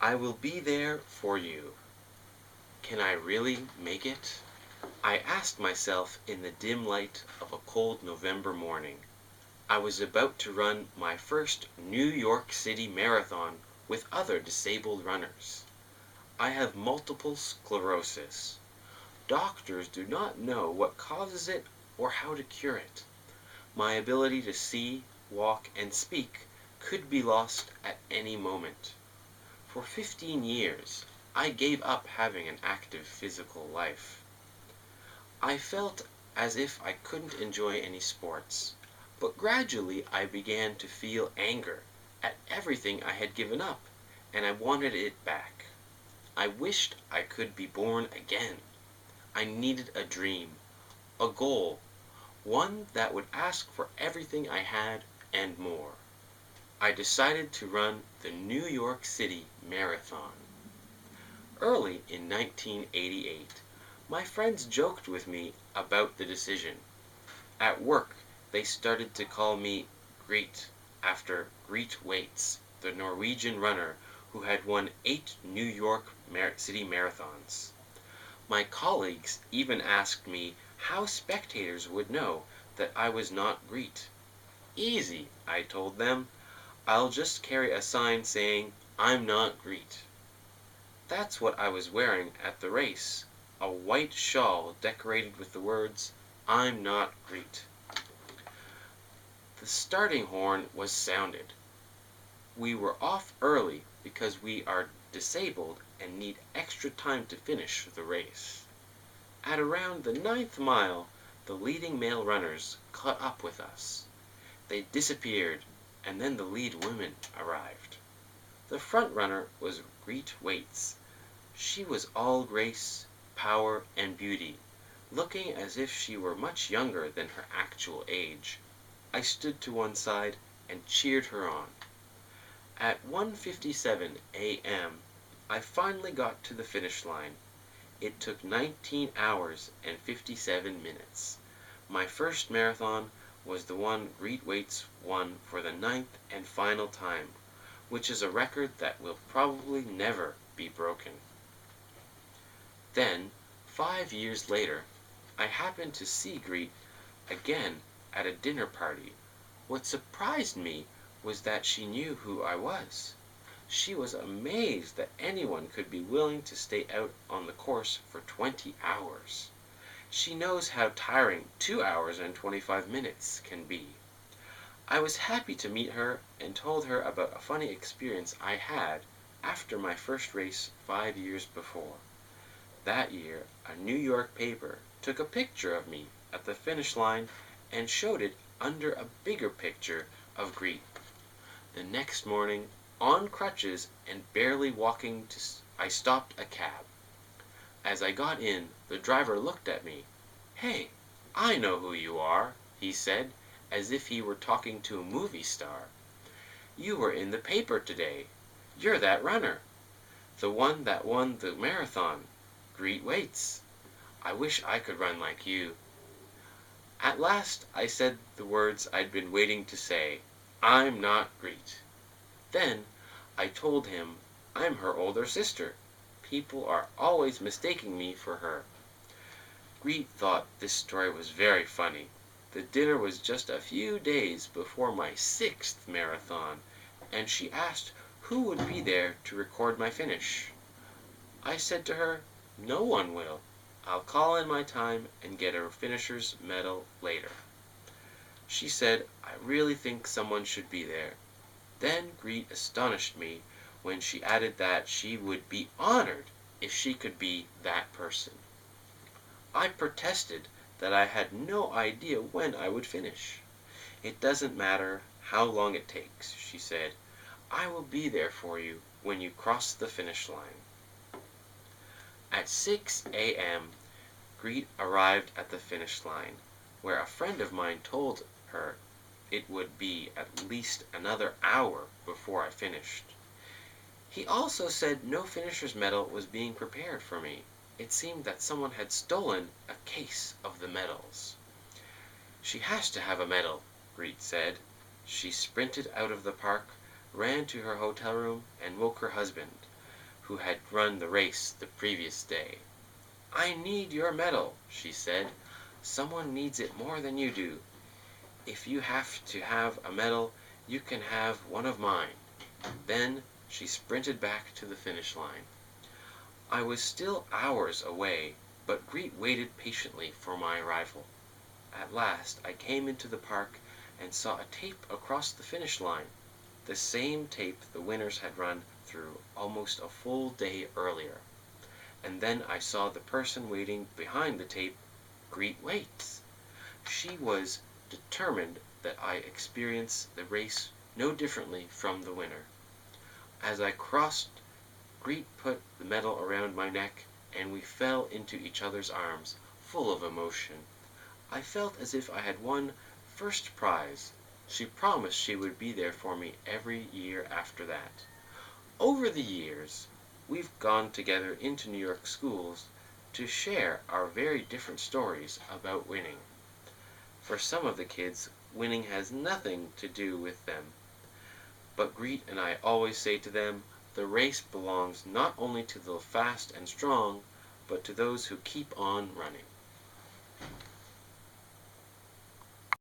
I will be there for you. Can I really make it? I asked myself in the dim light of a cold November morning. I was about to run my first New York City marathon with other disabled runners. I have multiple sclerosis. Doctors do not know what causes it or how to cure it. My ability to see, walk, and speak could be lost at any moment. For 15 years, I gave up having an active physical life. I felt as if I couldn't enjoy any sports, but gradually I began to feel anger at everything I had given up, and I wanted it back. I wished I could be born again. I needed a dream, a goal, one that would ask for everything I had and more. I decided to run the New York City Marathon. Early in 1988, my friends joked with me about the decision. At work, they started to call me Greet, after Greet Waits, the Norwegian runner who had won 8 New York City marathons. My colleagues even asked me how spectators would know that I was not Greet. Easy, I told them. I'll just carry a sign saying, "I'm not Greet." That's what I was wearing at the race, a white shawl decorated with the words, "I'm not Greet." The starting horn was sounded. We were off early because we are disabled and need extra time to finish the race. At around the 9th mile, the leading male runners caught up with us. They disappeared, and then the lead women arrived. The front runner was Greet Waits. She was all grace, power, and beauty, looking as if she were much younger than her actual age. I stood to one side and cheered her on. At 1:57 a.m., I finally got to the finish line. It took 19 hours and 57 minutes. My first marathon was the one Greet Waits won for the 9th and final time, which is a record that will probably never be broken. Then, 5 years later, I happened to see Greet again at a dinner party. What surprised me was that she knew who I was. She was amazed that anyone could be willing to stay out on the course for 20 hours. She knows how tiring 2 hours and 25 minutes can be. I was happy to meet her and told her about a funny experience I had after my first race 5 years before. That year, a New York paper took a picture of me at the finish line and showed it under a bigger picture of Greet. The next morning, on crutches and barely walking, I stopped a cab. As I got in, the driver looked at me. "Hey, I know who you are," he said, as if he were talking to a movie star. "You were in the paper today. You're that runner. The one that won the marathon. Greet Waits. I wish I could run like you." At last I said the words I'd been waiting to say. "I'm not Greet." Then I told him I'm her older sister. People are always mistaking me for her. Greet thought this story was very funny. The dinner was just a few days before my 6th marathon, and she asked who would be there to record my finish. I said to her, "No one will. I'll call in my time and get a finisher's medal later." She said, "I really think someone should be there." Then Greet astonished me when she added that she would be honored if she could be that person. I protested that I had no idea when I would finish. "It doesn't matter how long it takes," she said. "I will be there for you when you cross the finish line." At 6 a.m., Greet arrived at the finish line, where a friend of mine told her it would be at least another hour before I finished. He also said no finisher's medal was being prepared for me. It seemed that someone had stolen a case of the medals. "She has to have a medal," Greet said. She sprinted out of the park, ran to her hotel room, and woke her husband. who had run the race the previous day. "I need your medal," she said. "Someone needs it more than you do. If you have to have a medal, you can have one of mine." Then she sprinted back to the finish line. I was still hours away, but Greet waited patiently for my arrival. At last I came into the park and saw a tape across the finish line, the same tape the winners had run through almost a full day earlier. And then I saw the person waiting behind the tape. Greet waits. She was determined that I experience the race no differently from the winner. As I crossed, Greet put the medal around my neck, and we fell into each other's arms, full of emotion. I felt as if I had won first prize. She promised she would be there for me every year after that. Over the years, we've gone together into New York schools to share our very different stories about winning. For some of the kids, winning has nothing to do with them. But Greet and I always say to them, the race belongs not only to the fast and strong, but to those who keep on running.